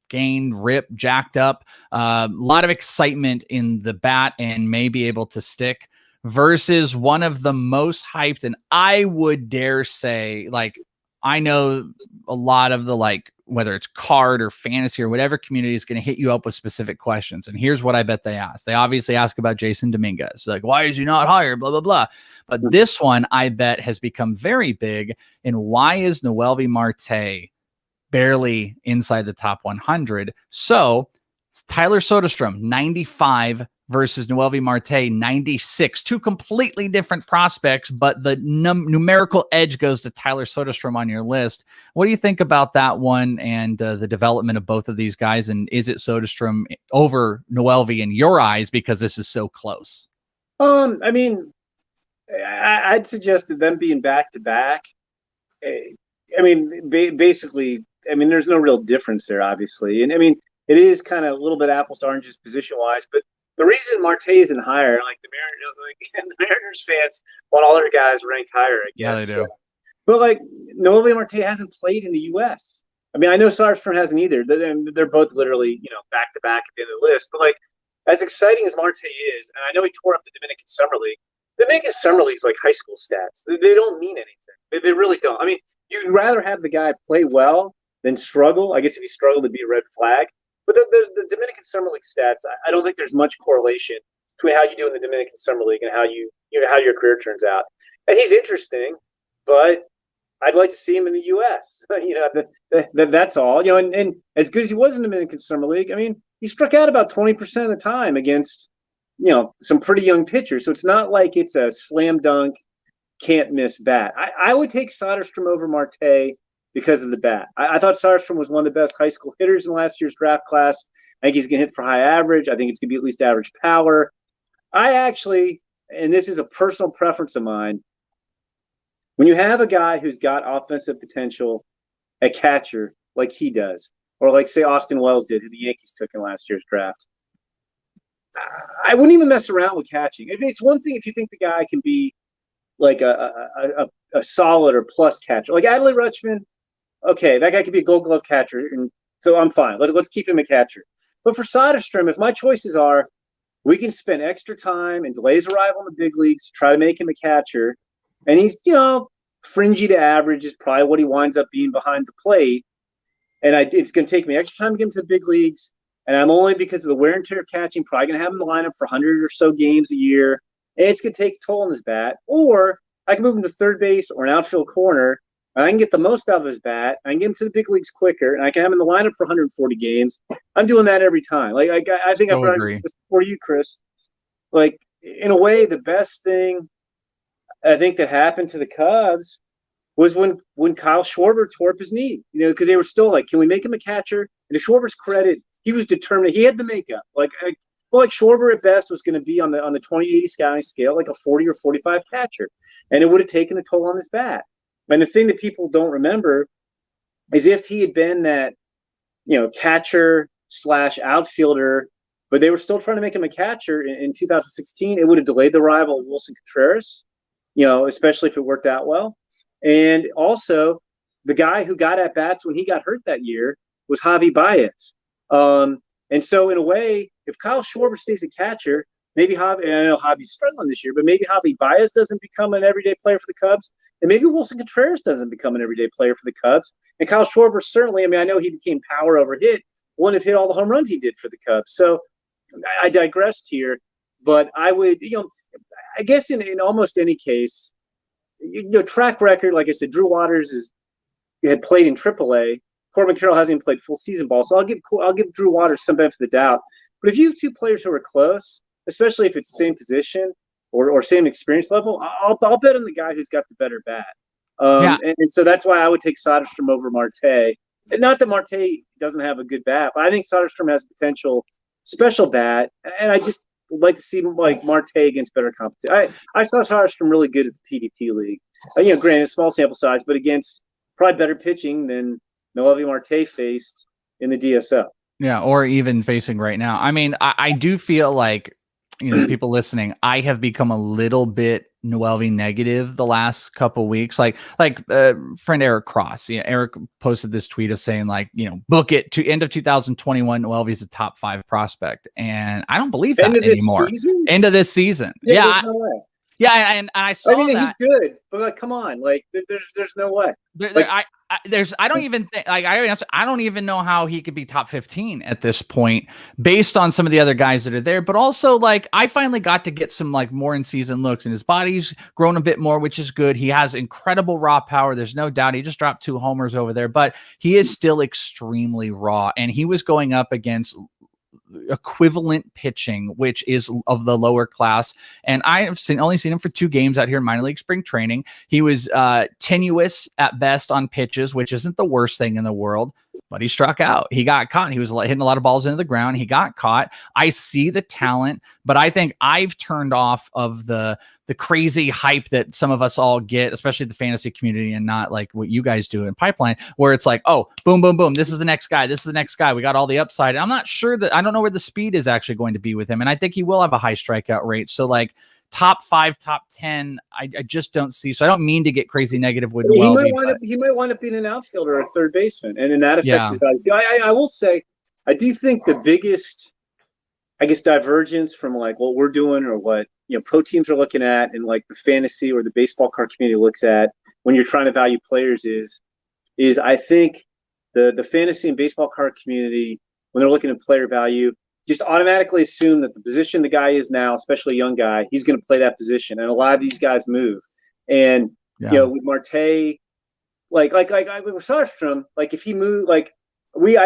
gain, rip, jacked up. A lot of excitement in the bat and may be able to stick, versus one of the most hyped, and I would dare say, like, I know a lot of the, like, whether it's card or fantasy or whatever community is going to hit you up with specific questions. And here's what I bet they ask. They obviously ask about Jason Dominguez. Like, why is he not higher? Blah, blah, blah. But this one, I bet, has become very big. And why is Noelvi Marte barely inside the top 100? So Tyler Sodastream, 95 versus Noelvi Marte, 96. Two completely different prospects, but the numerical edge goes to Tyler Sodastream on your list. What do you think about that one and the development of both of these guys? And is it Sodastream over Noelvi in your eyes because this is so close? I mean, I'd suggest them being back to back. I mean, basically, I mean, there's no real difference there, obviously. And I mean, it is kind of a little bit apples to oranges position wise, but the reason Marte isn't higher, like the Mariners fans want all their guys ranked higher, I guess. Yeah, they do. So, but like Noelvi Marte hasn't played in the U.S. I mean, I know Sodastream hasn't either. They're both literally, back to back at the end of the list. But like, as exciting as Marte is, and I know he tore up the Dominican Summer League. The Dominican Summer League is like high school stats. They don't mean anything. They really don't. I mean, you'd rather have the guy play well than struggle. I guess if he struggled, it'd be a red flag. But the Dominican Summer League stats, I don't think there's much correlation between how you do in the Dominican Summer League and how how your career turns out. And he's interesting, but I'd like to see him in the U.S. That's all. And as good as he was in the Dominican Summer League, I mean, he struck out about 20% of the time against some pretty young pitchers. So it's not like it's a slam dunk, can't miss bat. I would take Sodastream over Marte because of the bat. I thought Sodastream was one of the best high school hitters in last year's draft class. I think he's going to hit for high average. I think it's going to be at least average power. I actually, and this is a personal preference of mine, when you have a guy who's got offensive potential at catcher like he does, or like, say, Austin Wells did, who the Yankees took in last year's draft, I wouldn't even mess around with catching. It's one thing if you think the guy can be like a solid or plus catcher. Like Adley Rutschman, okay, that guy could be a Gold Glove catcher, and so I'm fine. Let's keep him a catcher. But for Sodastream, if my choices are, we can spend extra time and delay his arrival in the big leagues to try to make him a catcher, and he's, fringy to average is probably what he winds up being behind the plate, and it's going to take me extra time to get him to the big leagues, and I'm only, because of the wear and tear of catching, probably going to have him in the lineup for 100 or so games a year, and it's going to take a toll on his bat. Or I can move him to third base or an outfield corner, and I can get the most out of his bat. I can get him to the big leagues quicker, and I can have him in the lineup for 140 games. I'm doing that every time. Like I think I've run this for you, Chris. Like, in a way, the best thing I think that happened to the Cubs was when Kyle Schwarber tore up his knee. Because they were still like, can we make him a catcher? And to Schwarber's credit, he was determined. He had the makeup. Like Schwarber at best was going to be on the 20/80 scouting scale, like a 40 or 45 catcher, and it would have taken a toll on his bat. And the thing that people don't remember is if he had been that, catcher / outfielder, but they were still trying to make him a catcher in 2016, it would have delayed the arrival of Wilson Contreras, especially if it worked out well. And also, the guy who got at bats when he got hurt that year was Javi Baez. And so, in a way, if Kyle Schwarber stays a catcher, maybe Javi, and I know Javi's struggling this year, but maybe Javi Baez doesn't become an everyday player for the Cubs, and maybe Wilson Contreras doesn't become an everyday player for the Cubs. And Kyle Schwarber certainly, I know he became power over hit, wouldn't have hit all the home runs he did for the Cubs. So I digressed here, but I would, I guess in almost any case, track record, like I said, Drew Waters had played in AAA. Corbin Carroll hasn't even played full season ball, so I'll give Drew Waters some benefit of the doubt. But if you have two players who are close, especially if it's the same position or same experience level, I'll bet on the guy who's got the better bat. And so that's why I would take Sodastream over Marte. And not that Marte doesn't have a good bat, but I think Sodastream has potential, special bat, and I just would like to see like Marte against better competition. I saw Sodastream really good at the PDP league. Granted, small sample size, but against probably better pitching than Noelvi Marte faced in the DSL. Yeah, or even facing right now. I do feel like, people listening, I have become a little bit Noelvi negative the last couple weeks. Like friend Eric Cross. Eric posted this tweet of saying book it to end of 2021. Noelvi's a top 5 prospect, and I don't believe that anymore. End of this season. Yeah. No way. Yeah, and I saw that. He's good, but come on, there's no way. I don't even think, I don't even know how he could be top 15 at this point based on some of the other guys that are there. But also, I finally got to get some more in season looks, and his body's grown a bit more, which is good. He has incredible raw power. There's no doubt. He just dropped 2 homers over there, but he is still extremely raw, and he was going up against equivalent pitching, which is of the lower class. And I have only seen him for 2 games out here in minor league spring training. He was tenuous at best on pitches, which isn't the worst thing in the world, but he struck out. He got caught. He was hitting a lot of balls into the ground. He got caught. I see the talent, but I think I've turned off of the crazy hype that some of us all get, especially the fantasy community, and not like what you guys do in Pipeline, where it's like, oh, boom, boom, boom. This is the next guy. This is the next guy. We got all the upside. And I'm not sure I don't know where the speed is actually going to be with him. And I think he will have a high strikeout rate. So like top 5, top 10, I just don't see. So I don't mean to get crazy negative with he might wind up being an outfielder or a third baseman, and then that affects his value. I will say, I do think the biggest, I guess, divergence from like what we're doing or what pro teams are looking at, and like the fantasy or the baseball card community looks at when you're trying to value players is I think the fantasy and baseball card community, when they're looking at player value, just automatically assume that the position the guy is now, especially a young guy, he's going to play that position. And a lot of these guys move. And with Marte, like with Sodastream, like if he moved, I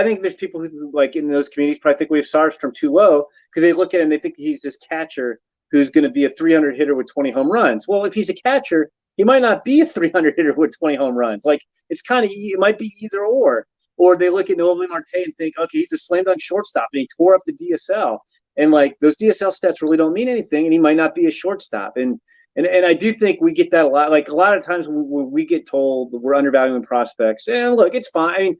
think there's people who like in those communities probably think we have Sodastream too low because they look at him and they think he's this catcher who's going to be a 300 hitter with 20 home runs. Well, if he's a catcher, he might not be a 300 hitter with 20 home runs. Like it might be either or. Or they look at Noel Marte and think, okay, he's a slam dunk shortstop and he tore up the DSL. And like those DSL stats really don't mean anything, and he might not be a shortstop. And I do think we get that a lot. Like a lot of times when we get told we're undervaluing prospects, and look, it's fine. I mean,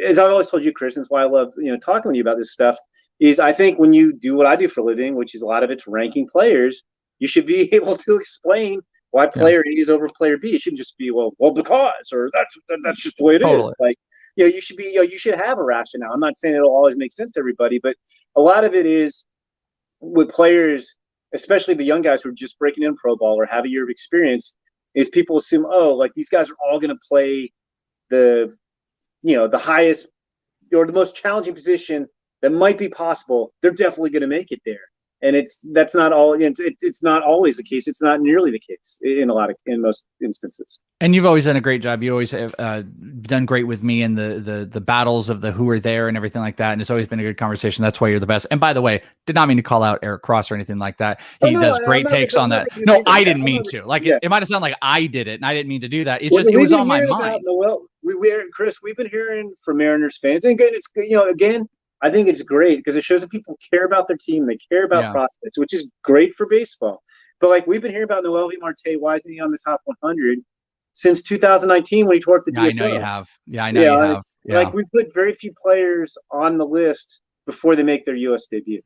as I've always told you, Chris, and it's why I love talking with you about this stuff, is I think when you do what I do for a living, which is a lot of it's ranking players, you should be able to explain why player A is over player B. It shouldn't just be well because, or that's just the way it is. Like, you should be, you should have a rationale. I'm not saying it'll always make sense to everybody, but a lot of it is with players, especially the young guys who are just breaking in pro ball or have a year of experience, is people assume, oh, like these guys are all going to play the highest or the most challenging position that might be possible. They're definitely going to make it there. And that's not all. It's not always the case. It's not nearly the case in most instances. And you've always done a great job. You always have done great with me in the battles of the who are there and everything like that. And it's always been a good conversation. That's why you're the best. And by the way, did not mean to call out Eric Cross or anything like that. He does great takes on that. No, I didn't mean to. Like it might have sounded like I did it, and I didn't mean to do that. It was on my mind. Chris, we've been hearing from Mariners fans, and again, it's again. I think it's great because it shows that people care about their team. They care about prospects, which is great for baseball. But like we've been hearing about Noel Marte, why isn't he on the top 100 since 2019 when he tore up the DSL? I know you have. Yeah, I know you have. Like we put very few players on the list before they make their U.S. debut.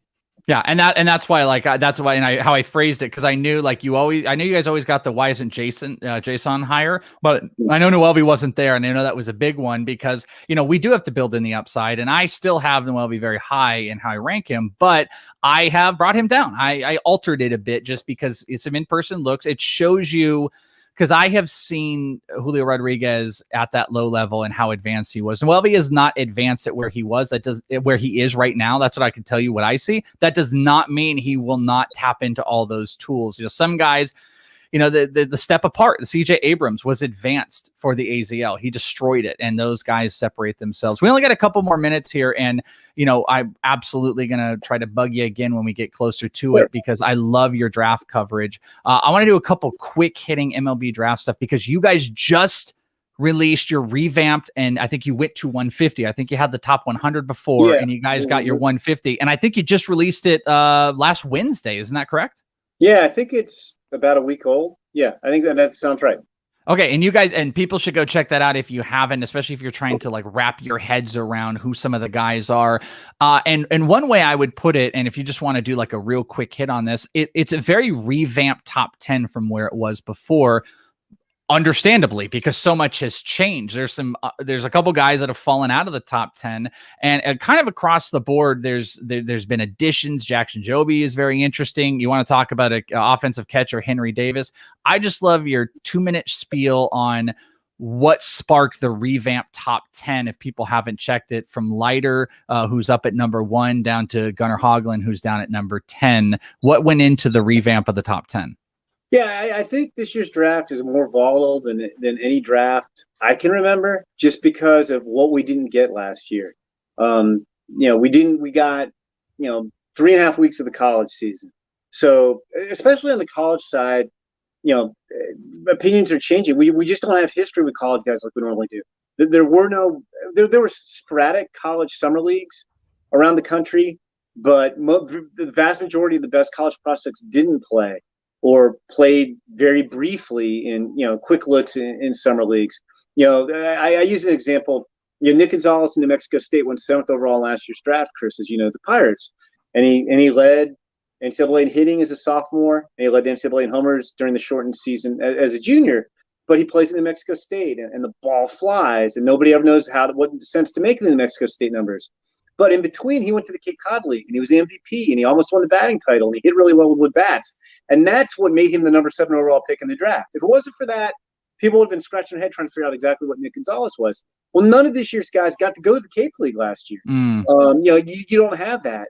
Yeah, and that's why how I phrased it, because I knew you guys always got the why isn't Jason higher, but I know Noelvi wasn't there, and I know that was a big one because we do have to build in the upside, and I still have Noelvi very high in how I rank him, but I have brought him down. I altered it a bit just because it's some in-person looks. It shows you. Because I have seen Julio Rodriguez at that low level and how advanced he was. Noelvi is not advanced at where he was. Where he is right now. That's what I can tell you. What I see. That does not mean he will not tap into all those tools. Some guys, the step apart. The CJ Abrams was advanced for the AZL. He destroyed it, and those guys separate themselves. We only got a couple more minutes here, and I'm absolutely gonna try to bug you again when we get closer to it because I love your draft coverage. I want to do a couple quick hitting MLB draft stuff because you guys just released your revamped, and I think you went to 150. I think you had the top 100 before, and you guys got your 150, and I think you just released it last Wednesday. Isn't that correct? Yeah, I think it's about a week old. Yeah, I think that sounds right. Okay, and you guys and people should go check that out if you haven't, especially if you're trying to like wrap your heads around who some of the guys are. And one way I would put it, and if you just want to do like a real quick hit on this, it's a very revamped top 10 from where it was before. Understandably, because so much has changed. There's a couple guys that have fallen out of the top 10, and kind of across the board, there's been additions. Jackson Joby is very interesting. You want to talk about an offensive catcher, Henry Davis. I just love your 2-minute spiel on what sparked the revamped top 10. If people haven't checked it, from Leiter, who's up at number 1, down to Gunnar Hoglund, who's down at number 10. What went into the revamp of the top 10? Yeah, I think this year's draft is more volatile than any draft I can remember, just because of what we didn't get last year. We got 3.5 weeks of the college season. So especially on the college side, opinions are changing. We just don't have history with college guys like we normally do. There were sporadic college summer leagues around the country, but the vast majority of the best college prospects didn't play or played very briefly in quick looks in summer leagues. I use an example. Nick Gonzalez in New Mexico State went 7th overall in last year's draft, Chris, as you know, the Pirates, and he led NCAA in hitting as a sophomore, and he led the NCAA in homers during the shortened season as a junior. But he plays in New Mexico State, and the ball flies, and nobody ever knows what sense to make in the New Mexico State numbers. But in between, he went to the Cape Cod League, and he was the MVP, and he almost won the batting title, and he hit really well with bats. And that's what made him the number 7 overall pick in the draft. If it wasn't for that, people would have been scratching their head trying to figure out exactly what Nick Gonzalez was. Well, none of this year's guys got to go to the Cape League last year. You don't have that.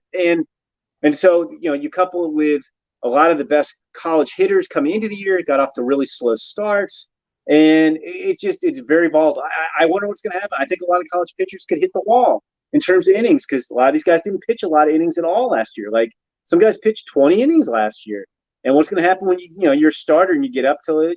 And so, you couple it with a lot of the best college hitters coming into the year, got off to really slow starts. And it's very volatile. I wonder what's going to happen. I think a lot of college pitchers could hit the wall in terms of innings because a lot of these guys didn't pitch a lot of innings at all last year. Like some guys pitched 20 innings last year. And what's going to happen when you're a starter and you get up to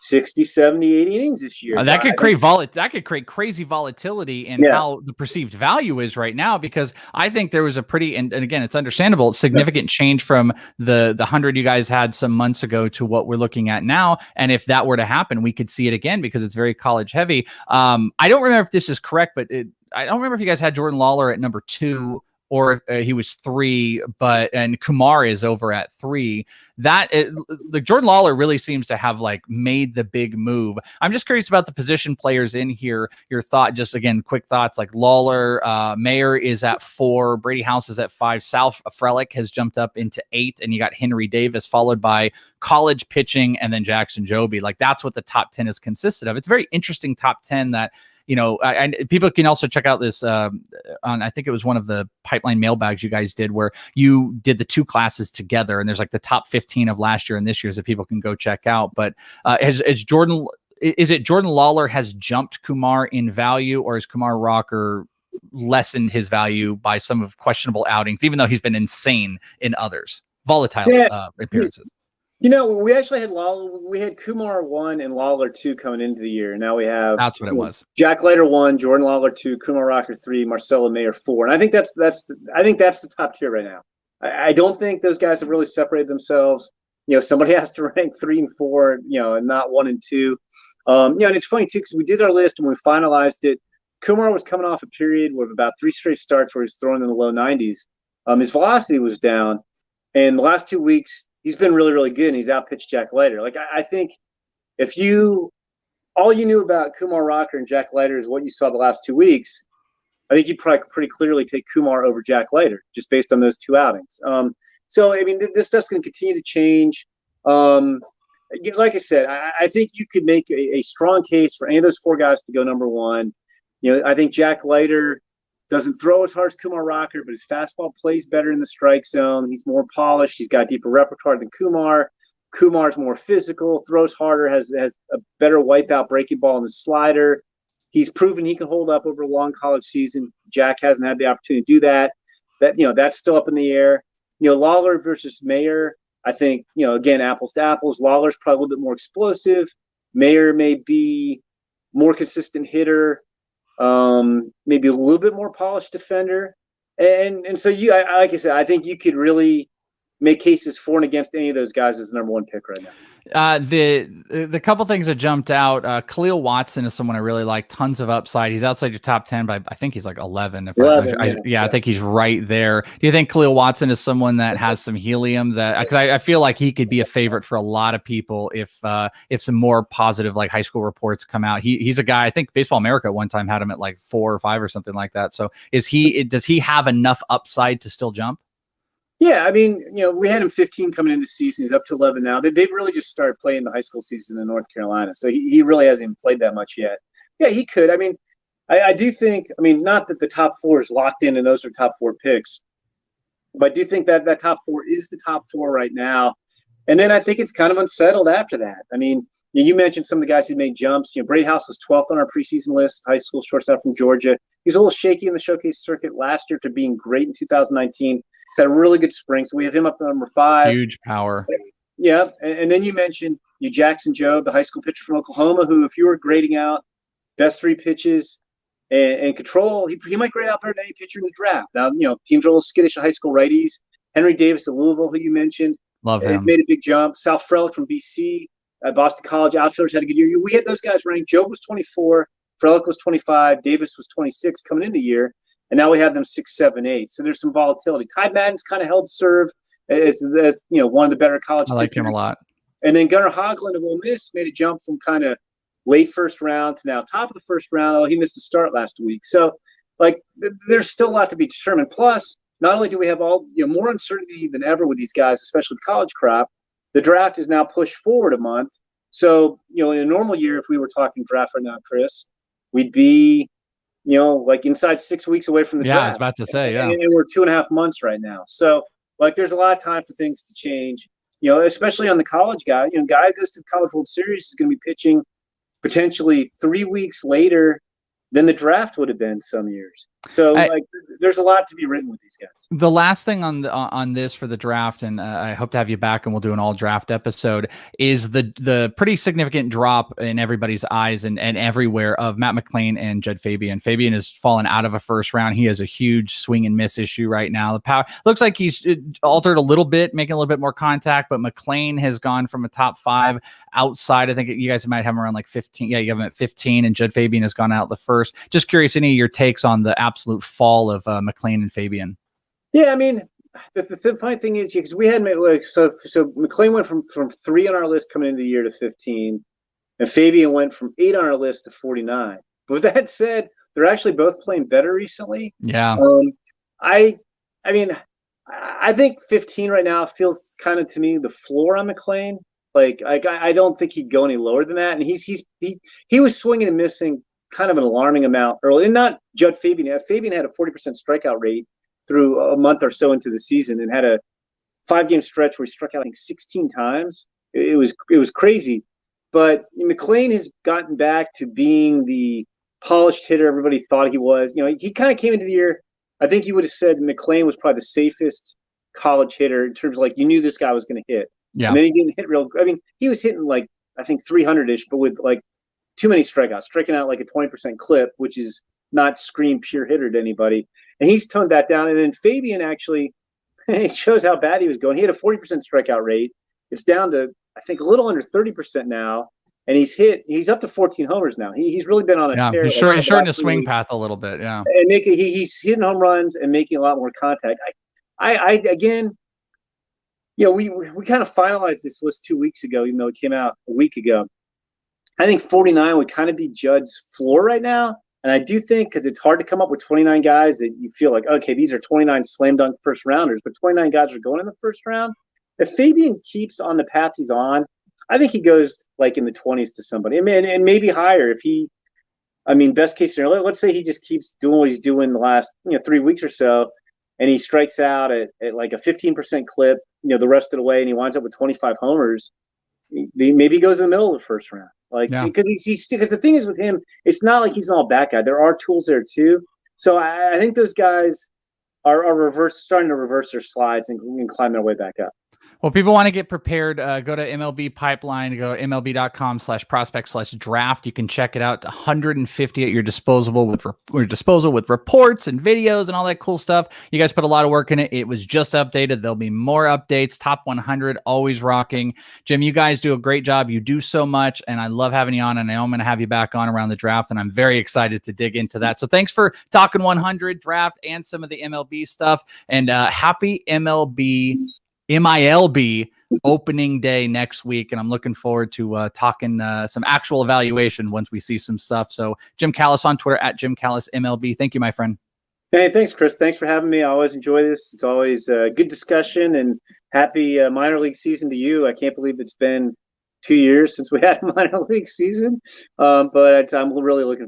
60, 70, 80 innings this year. That could create crazy volatility in how the perceived value is right now, because I think there was a pretty, and again, it's understandable, significant change from the 100 you guys had some months ago to what we're looking at now. And if that were to happen, we could see it again because it's very college heavy. I don't remember if this is correct, but I don't remember if you guys had Jordan Lawler at number 2 or he was 3, and Kumar is over at 3. The Jordan Lawler really seems to have made the big move. I'm just curious about the position players in here. Your thought, just again, quick thoughts like Lawler, Mayer is at 4, Brady House is at 5, Sal Frelick has jumped up into 8, and you got Henry Davis followed by college pitching and then Jackson Jobe. That's what the top 10 is consisted of. It's a very interesting top 10 that. And people can also check out this on, I think it was one of the pipeline mailbags you guys did where you did the 2 classes together, and there's the top 15 of last year and this year's that people can go check out. But is it Jordan Lawler has jumped Kumar in value, or is Kumar Rocker lessened his value by some of questionable outings, even though he's been insane in others, volatile appearances? We actually had Lawler. We had Kumar 1 and Lawler 2 coming into the year. Now we have Jack Leiter 1, Jordan Lawler 2, Kumar Rocker 3, Marcelo Mayer 4, and I think that's the top tier right now. I don't think those guys have really separated themselves. Somebody has to rank 3 and 4, and not 1 and 2. And it's funny too because we did our list and we finalized it. Kumar was coming off a period with about 3 straight starts where he's throwing in the low 90s. His velocity was down, and the last 2 weeks. He's been really, really good, and he's outpitched Jack Leiter. I think if all you knew about Kumar Rocker and Jack Leiter is what you saw the last 2 weeks, I think you'd probably pretty clearly take Kumar over Jack Leiter just based on those 2 outings. This stuff's going to continue to change. Like I said, I think you could make a strong case for any of those 4 guys to go number 1. I think Jack Leiter doesn't throw as hard as Kumar Rocker, but his fastball plays better in the strike zone. He's more polished. He's got a deeper repertoire than Kumar. Kumar's more physical, throws harder, has a better wipeout breaking ball in the slider. He's proven he can hold up over a long college season. Jack hasn't had the opportunity to do that. That's still up in the air. Lawler versus Mayer, I think, again, apples to apples. Lawler's probably a little bit more explosive. Mayer may be more consistent hitter. Maybe a little bit more polished defender, and so like I said, I think you could really make cases for and against any of those guys as the number 1 pick right now. The couple things that jumped out, Khalil Watson is someone I really like, tons of upside. He's outside your top 10, but I think he's 11. I think he's right there. Do you think Khalil Watson is someone that has some helium because I feel like he could be a favorite for a lot of people if some more positive high school reports come out. He's a guy, I think Baseball America at one time had him at 4 or 5 or something like that. So does he have enough upside to still jump? Yeah, we had him 15 coming into the season. He's up to 11 now. They've really just started playing the high school season in North Carolina, so he really hasn't even played that much yet. Yeah, he could. I do think, not that the top 4 is locked in and those are top 4 picks, but I do think that top 4 is the top 4 right now. And then I think it's kind of unsettled after that. You mentioned some of the guys who made jumps. Braid House was 12th on our preseason list, high school shortstop from Georgia. He was a little shaky in the showcase circuit last year to being great in 2019. He's had a really good spring, so we have him up to number 5. Huge power. Yeah, and then you mentioned Jackson Jobe, the high school pitcher from Oklahoma, who, if you were grading out best 3 pitches and control, he might grade out better than any pitcher in the draft. Now, teams are a little skittish of high school righties. Henry Davis of Louisville, who you mentioned, love him. He's made a big jump. Sal Frelick from BC. Boston College outfielders had a good year. We had those guys ranked. Jobe was 24, Frelick was 25, Davis was 26 coming into the year, and now we have them 6, 7, 8. So there's some volatility. Ty Madden's kind of held serve as one of the better college. I like him a lot. And then Gunnar Hoglund of Ole Miss made a jump from kind of late first round to now top of the first round. Oh, he missed a start last week. So, there's still a lot to be determined. Plus, not only do we have more uncertainty than ever with these guys, especially the college crop, the draft is now pushed forward a month. So, in a normal year, if we were talking draft right now, Chris, we'd be, inside 6 weeks away from the draft. Yeah, I was about to say, yeah. And we're 2.5 months right now. So, there's a lot of time for things to change, especially on the college guy. Guy who goes to the College World Series is going to be pitching potentially 3 weeks later than the draft would have been some years. So there's a lot to be written with these guys. The last thing on this for the draft, and I hope to have you back and we'll do an all draft episode, is the pretty significant drop in everybody's eyes and everywhere of Matt McLain and Judd Fabian. Fabian has fallen out of a first round. He has a huge swing and miss issue right now. The power looks like he's altered a little bit, making a little bit more contact, but McLain has gone from a top 5 outside. I think you guys might have him around 15. Yeah, you have him at 15, and Judd Fabian has gone out the first. Just curious, any of your takes on the absolute fall of McLain and Fabian? Yeah, I mean, the funny thing is, because we had so McLain went from 3 on our list coming into the year to 15, and Fabian went from 8 on our list to 49. But with that said, they're actually both playing better recently. Yeah. I think 15 right now feels kind of to me the floor on McLain. I don't think he'd go any lower than that. And he was swinging and missing kind of an alarming amount early, and not Judd Fabian. Fabian had a 40% strikeout rate through a month or so into the season, and had a 5-game stretch where he struck out, I think, 16 times. It was crazy. But McLain has gotten back to being the polished hitter everybody thought he was. He kind of came into the year. I think you would have said McLain was probably the safest college hitter in terms of you knew this guy was going to hit. Yeah. And then he didn't hit real. I mean, he was hitting I think 300-ish, but with too many strikeouts, striking out a 20% clip, which is not scream pure hitter to anybody. And he's toned that down. And then Fabian actually, it shows how bad he was going. He had a 40% strikeout rate. It's down to, I think, a little under 30% now. And he's up to 14 homers now. He's really been on a tear. He's shortened his swing path a little bit. Yeah. And he's hitting home runs and making a lot more contact. Again, we kind of finalized this list 2 weeks ago, even though it came out a week ago. I think 49 would kind of be Judd's floor right now. And I do think, because it's hard to come up with 29 guys that you feel okay, these are 29 slam dunk first rounders, but 29 guys are going in the first round. If Fabian keeps on the path he's on, I think he goes in the 20s to somebody. And maybe higher if best case scenario, let's say he just keeps doing what he's doing the last 3 weeks or so, and he strikes out at a 15% clip, the rest of the way, and he winds up with 25 homers. Maybe he goes in the middle of the first round. Because because the thing is with him, it's not like he's an all bat guy. There are tools there too. So I think those guys are starting to reverse their slides and climb their way back up. Well, people want to get prepared. Go to MLB Pipeline, go to MLB.com/prospect/draft. You can check it out. 150 at your disposal with reports and videos and all that cool stuff. You guys put a lot of work in it. It was just updated. There'll be more updates. Top 100, always rocking. Jim, you guys do a great job. You do so much, and I love having you on, and I know I'm going to have you back on around the draft, and I'm very excited to dig into that. So thanks for talking 100 draft and some of the MLB stuff, and happy MILB opening day next week, and I'm looking forward to talking some actual evaluation once we see some stuff. So Jim Callis on Twitter at Jim Callis MLB. Thank you, my friend. Hey, thanks, Chris. Thanks for having me. I always enjoy this. It's always a good discussion, and happy minor league season to you. I can't believe it's been 2 years since we had a minor league season, but I'm really looking